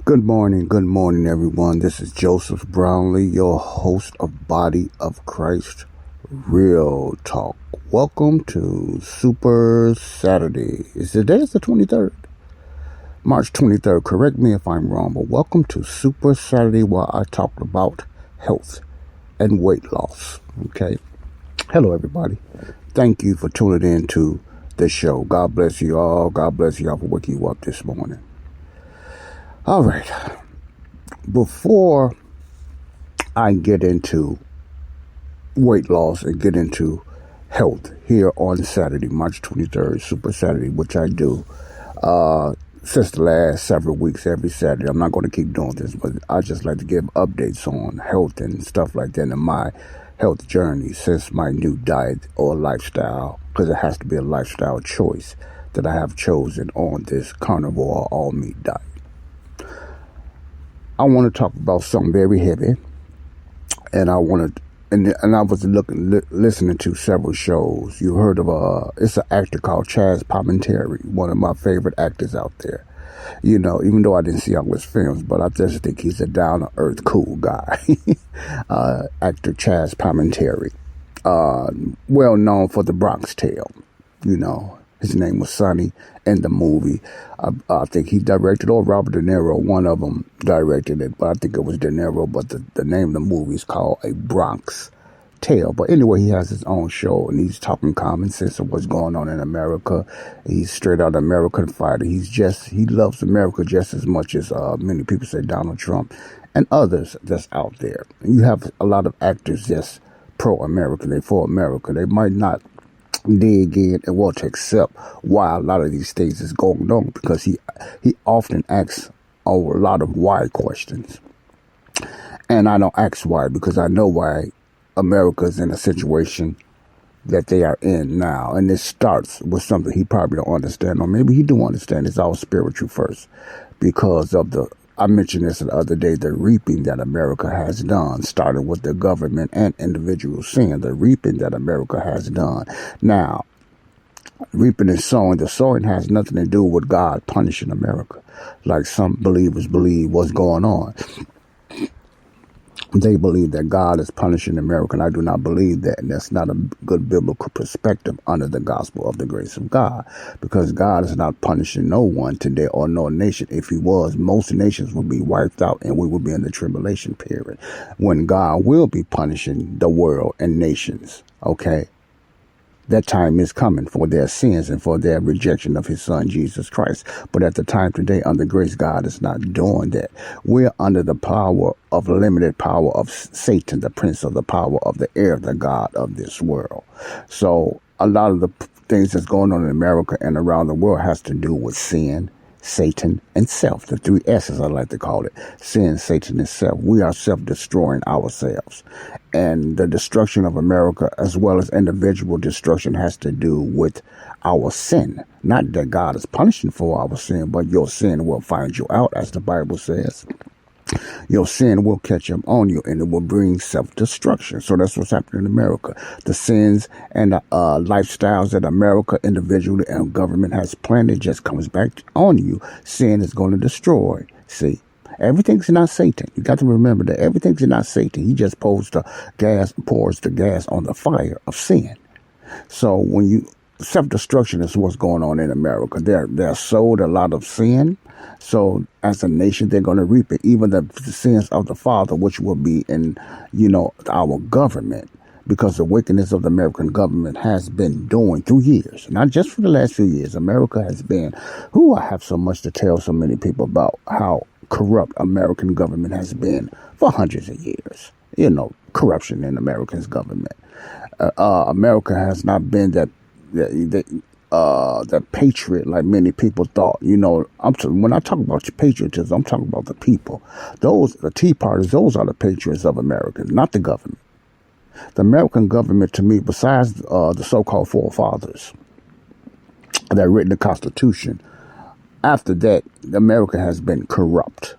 Good morning, everyone. This is Joseph Brownlee, your host of Body of Christ Real Talk. Welcome to Super Saturday. Today is the 23rd, March 23rd. Correct me if I'm wrong, but welcome to Super Saturday, where I talk about health and weight loss. Okay. Hello, everybody. Thank you for tuning in to the show. God bless you all. God bless you all for waking you up this morning. All right. Before I get into weight loss and get into health here on Saturday, March 23rd, Super Saturday, which I do since the last several weeks, every Saturday. I'm not going to keep doing this, but I just like to give updates on health and stuff like that in my health journey since my new diet or lifestyle, because it has to be a lifestyle choice that I have chosen on this carnivore or all meat diet. I want to talk about something very heavy, and I was listening to several shows. You heard of it's an actor called Chaz Palminteri, one of my favorite actors out there. You know, even though I didn't see all his films, but I just think he's a down-to-earth, cool guy. Actor Chaz Palminteri, well known for The Bronx Tale. You know, his name was Sonny in the movie. I think he directed, or Robert De Niro, one of them directed it, but I think it was De Niro, but the name of the movie is called A Bronx Tale. But anyway, he has his own show, and he's talking common sense of what's going on in America. He's straight out American fighter. He loves America just as much as many people say Donald Trump and others that's out there. You have a lot of actors that's pro-American, they for America. They might not dig in and want to accept why a lot of these things is going on, because he often asks a lot of why questions. And I don't ask why, because I know why America is in a situation that they are in now. And this starts with something he probably don't understand, or maybe he do understand. It's all spiritual first, because of I mentioned this the other day, the reaping that America has done, starting with the government and individual sin, the reaping that America has done. Now, reaping and sowing, the sowing has nothing to do with God punishing America, like some believers believe what's going on. They believe that God is punishing America, and I do not believe that, and that's not a good biblical perspective under the gospel of the grace of God, because God is not punishing no one today or no nation. If he was, most nations would be wiped out, and we would be in the tribulation period, when God will be punishing the world and nations, okay? That time is coming for their sins and for their rejection of his son, Jesus Christ. But at the time today, under grace, God is not doing that. We're under the limited power of Satan, the prince of the power of the air, the God of this world. So a lot of the things that's going on in America and around the world has to do with sin, Satan, and self. The three S's, I like to call it. Sin, Satan, and self. We are self-destroying ourselves. And the destruction of America, as well as individual destruction, has to do with our sin. Not that God is punishing for our sin, but your sin will find you out, as the Bible says. Your sin will catch up on you, and it will bring self-destruction. So that's what's happening in America. The sins and the lifestyles that America individually and government has planned, it just comes back on you. Sin is going to destroy. See, everything's not Satan. You got to remember that everything's not Satan. He just pours the gas on the fire of sin. So when self-destruction is what's going on in America. They're sowed a lot of sin. So as a nation, they're going to reap it. Even the sins of the Father, which will be in, our government, because the wickedness of the American government has been doing through years, not just for the last few years. America has been, I have so much to tell so many people about how corrupt American government has been for hundreds of years. Corruption in America's government. America has not been that patriot like many people thought. When I talk about patriotism, I'm talking about the people. The Tea Parties, those are the patriots of America, not the government. The American government, to me, besides the so-called forefathers that written the Constitution, after that, America has been corrupt.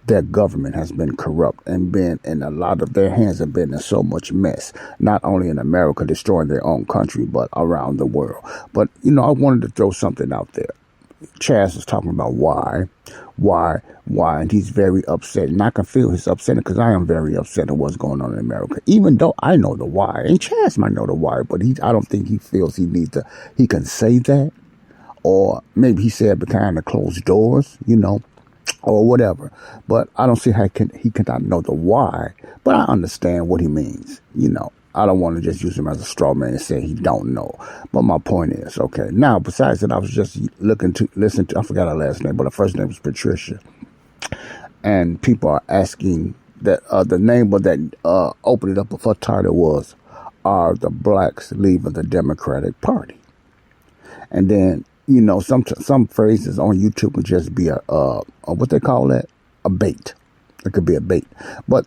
Their government has been corrupt and a lot of their hands have been in so much mess, not only in America, destroying their own country, but around the world. But, I wanted to throw something out there. Chaz is talking about why, and he's very upset. And I can feel his upset because I am very upset at what's going on in America. Even though I know the why, and Chaz might know the why, but I don't think he feels he can say that, or maybe he said behind the closed doors, or whatever. But I don't see how he cannot know the why. But I understand what he means, I don't want to just use him as a straw man and say he don't know. But my point is, okay. Now, besides that, I was just listening to, I forgot her last name, but her first name was Patricia. And people are asking that the name of that opened it up of her title was, "Are the Blacks Leaving the Democratic Party?" And then, some phrases on YouTube would just be a what they call that? A bait. It could be a bait. But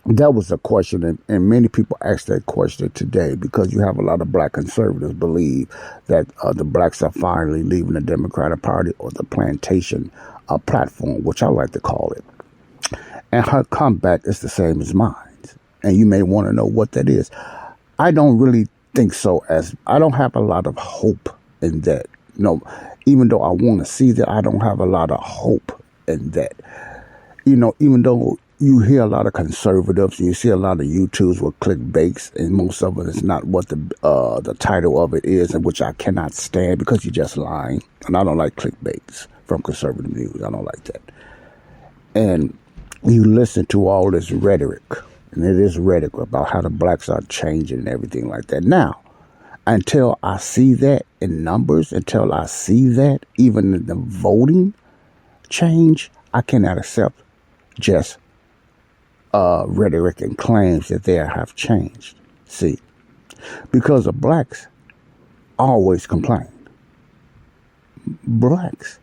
that was a question, and many people ask that question today because you have a lot of black conservatives believe that the blacks are finally leaving the Democratic Party or the plantation platform, which I like to call it. And her comeback is the same as mine. And you may want to know what that is. I don't really think so, as I don't have a lot of hope in that. Even though I want to see that, I don't have a lot of hope in that. Even though you hear a lot of conservatives, and you see a lot of YouTubes with clickbaits, and most of it is not what the title of it is, and which I cannot stand because you're just lying. And I don't like clickbaits from conservative news. I don't like that. And you listen to all this rhetoric, and it is rhetoric about how the blacks are changing and everything like that. Now, until I see that in numbers, until I see that even in the voting change, I cannot accept just rhetoric and claims that they have changed. See, because the blacks always complain. Blacks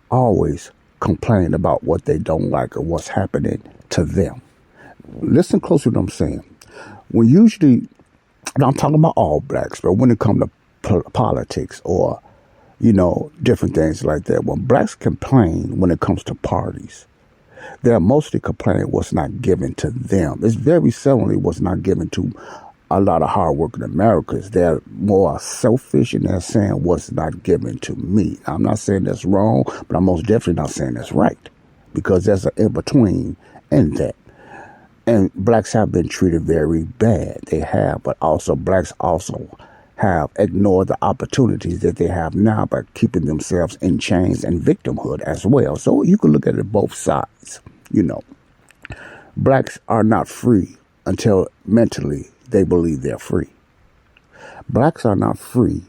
always complain about what they don't like or what's happening to them. Listen closely to what I'm saying. When usually, and I'm talking about all blacks, but when it comes to politics or, different things like that, when blacks complain when it comes to parties, they're mostly complaining what's not given to them. It's very seldomly what's not given to a lot of hardworking Americans. They're more selfish, and they're saying what's not given to me. I'm not saying that's wrong, but I'm most definitely not saying that's right, because there's an in-between in that. And blacks have been treated very bad. They have, but also blacks also have ignored the opportunities that they have now by keeping themselves in chains and victimhood as well. So you can look at it both sides. Blacks are not free until mentally they believe they're free. Blacks are not free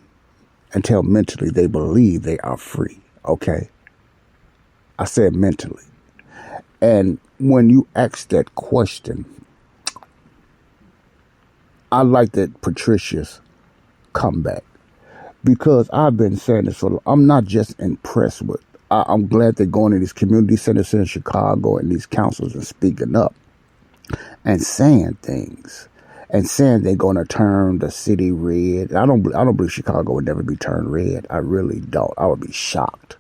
until mentally they believe they are free. Okay? I said mentally. And when you ask that question, I like that Patricia's comeback, because I've been saying this for, I'm not just impressed with, I'm glad they're going to these community centers in Chicago and these councils and speaking up and saying things and saying they're going to turn the city red. I don't believe Chicago would never be turned red. I really don't. I would be shocked.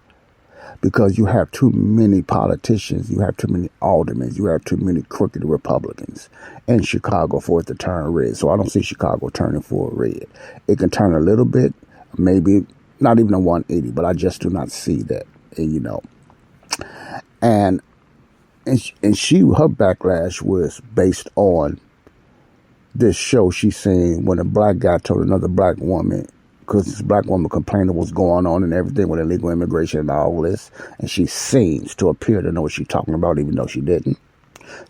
Because you have too many politicians, you have too many aldermen, you have too many crooked Republicans in Chicago for it to turn red. So I don't see Chicago turning for red. It can turn a little bit, maybe not even a 180, but I just do not see that. And her backlash was based on this show she's seen when a black guy told another black woman, because this black woman complained of what's going on and everything with illegal immigration and all this. And she seems to appear to know what she's talking about, even though she didn't.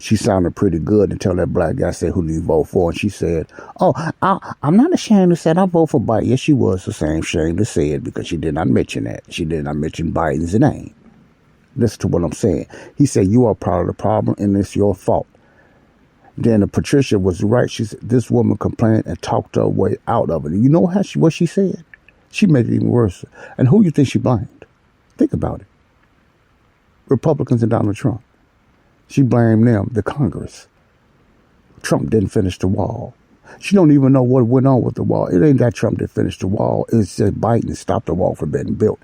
She sounded pretty good until that black guy said, "Who do you vote for?" And she said, "Oh, I'm not ashamed to say I vote for Biden." Yes, she was the same ashamed to say it, because she did not mention that. She did not mention Biden's name. Listen to what I'm saying. He said, "You are part of the problem and it's your fault." Then Patricia was right. She said, this woman complained and talked her way out of it. And you know what she said? She made it even worse. And who you think she blamed? Think about it. Republicans and Donald Trump. She blamed them, the Congress. Trump didn't finish the wall. She don't even know what went on with the wall. It ain't that Trump didn't finish the wall. It's that Biden stopped the wall from being built.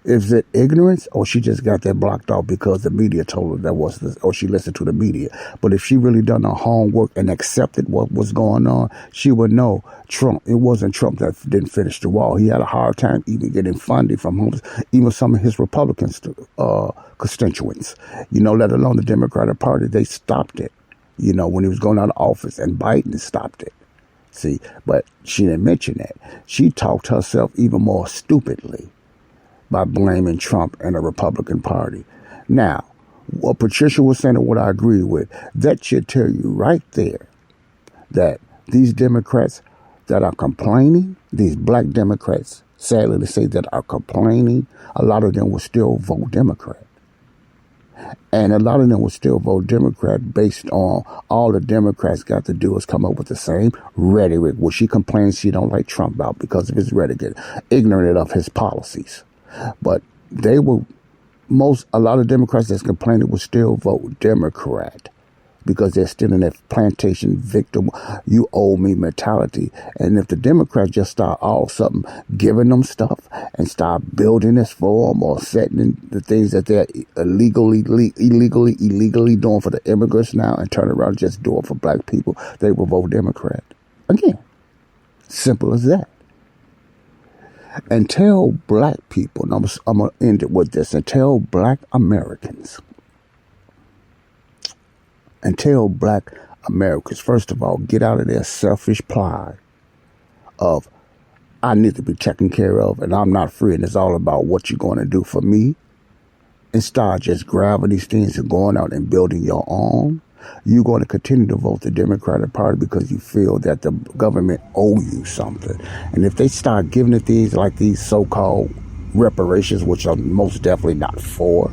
Is it ignorance, or she just got that blocked off because the media told her that was or she listened to the media? But if she really done her homework and accepted what was going on, she would know Trump. It wasn't Trump that didn't finish the wall. He had a hard time even getting funding from even some of his Republican constituents. Let alone the Democratic Party. They stopped it. When he was going out of office, and Biden stopped it. See, but she didn't mention that. She talked herself even more stupidly by blaming Trump and the Republican Party. Now, what Patricia was saying and what I agree with, that should tell you right there that these Democrats that are complaining, these black Democrats, sadly to say, that are complaining, a lot of them will still vote Democrat. And a lot of them will still vote Democrat based on all the Democrats got to do is come up with the same rhetoric, which she complains she don't like Trump about because of his rhetoric, ignorant of his policies. But a lot of Democrats that's complaining will still vote Democrat because they're still in that plantation victim, you owe me mentality. And if the Democrats just start all of a sudden giving them stuff and start building this for them or setting the things that they're illegally doing for the immigrants now and turn around and just do it for black people, they will vote Democrat. Again, simple as that. And tell black people, and I'm going to end it with this, and tell black Americans, first of all, get out of their selfish pride of, I need to be taken care of, and I'm not free, and it's all about what you're going to do for me, and start just grabbing these things and going out and building your own. You're going to continue to vote the Democratic Party because you feel that the government owe you something. And if they start giving it things like these so-called reparations, which are most definitely not for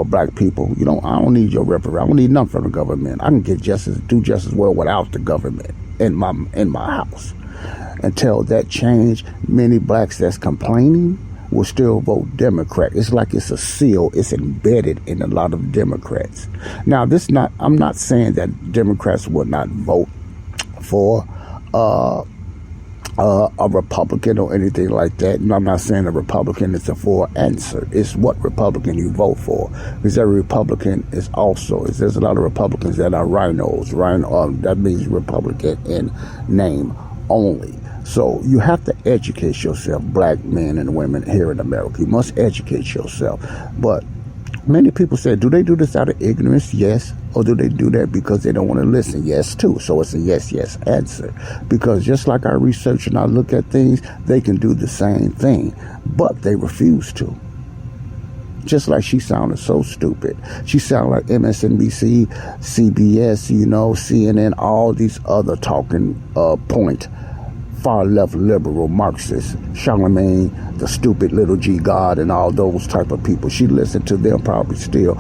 black people, I don't need your reparations. I don't need nothing from the government. I can do just as well without the government in my house. Until that change, many blacks that's complaining will still vote Democrat. It's like it's a seal. It's embedded in a lot of Democrats. Now, I'm not saying that Democrats will not vote for a Republican or anything like that. And I'm not saying a Republican is a full answer. It's what Republican you vote for. Because every Republican there's a lot of Republicans that are rhinos. That means Republican in name only. So you have to educate yourself, black men and women here in America. You must educate yourself. But many people say, do they do this out of ignorance? Yes. Or do they do that because they don't want to listen? Yes, too. So it's a yes answer. Because just like I research and I look at things, they can do the same thing, but they refuse to. Just like she sounded so stupid. She sounded like MSNBC, CBS, CNN, all these other talking point. Far left liberal Marxists, Charlemagne, the stupid little G God, and all those type of people. She listened to them probably still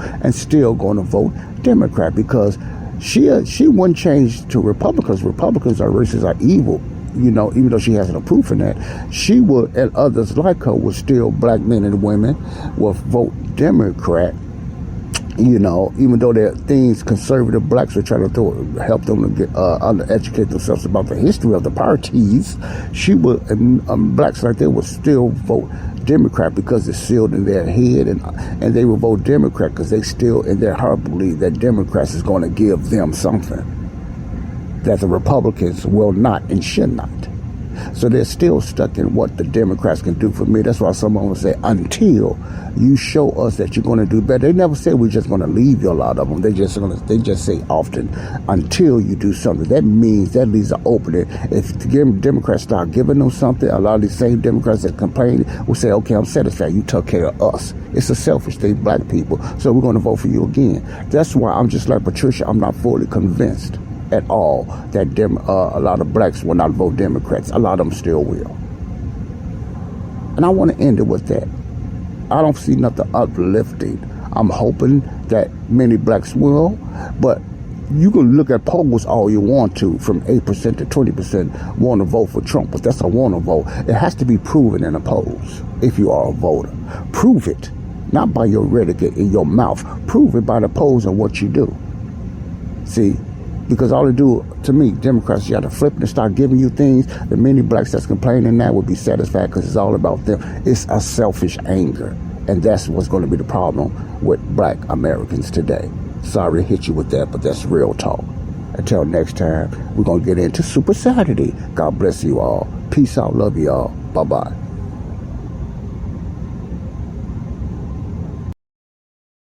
going to vote Democrat because she wouldn't change to Republicans. Republicans are racist, are evil. Even though she has no proof in that, she would, and others like her would still, black men and women, will vote Democrat. Even though there are things conservative blacks are trying to help them to get educate themselves about the history of the parties, she would, and blacks like that would still vote Democrat because it's sealed in their head, and they will vote Democrat because they still in their heart believe that Democrats is going to give them something that the Republicans will not and should not. So they're still stuck in what the Democrats can do for me. That's why someone would say, until you show us that you're going to do better. They never say we're just going to leave you, a lot of them. They just say often, until you do something. That means that leaves an opening. If the Democrats start giving them something, a lot of these same Democrats that complain will say, okay, I'm satisfied. You took care of us. It's a selfish thing, black people. So we're going to vote for you again. That's why I'm just like Patricia. I'm not fully convinced at all that a lot of blacks will not vote Democrats. A lot of them still will. And I want to end it with that. I don't see nothing uplifting. I'm hoping that many blacks will, but you can look at polls all you want to, from 8% to 20% want to vote for Trump, but that's a want to vote. It has to be proven in a polls if you are a voter. Prove it, not by your rhetoric in your mouth. Prove it by the polls and what you do. See, Because all they do, to me, Democrats, you got to flip and start giving you things. The many blacks that's complaining now would be satisfied because it's all about them. It's a selfish anger. And that's what's going to be the problem with black Americans today. Sorry to hit you with that, but that's real talk. Until next time, we're going to get into Super Saturday. God bless you all. Peace out. Love you all. Bye-bye.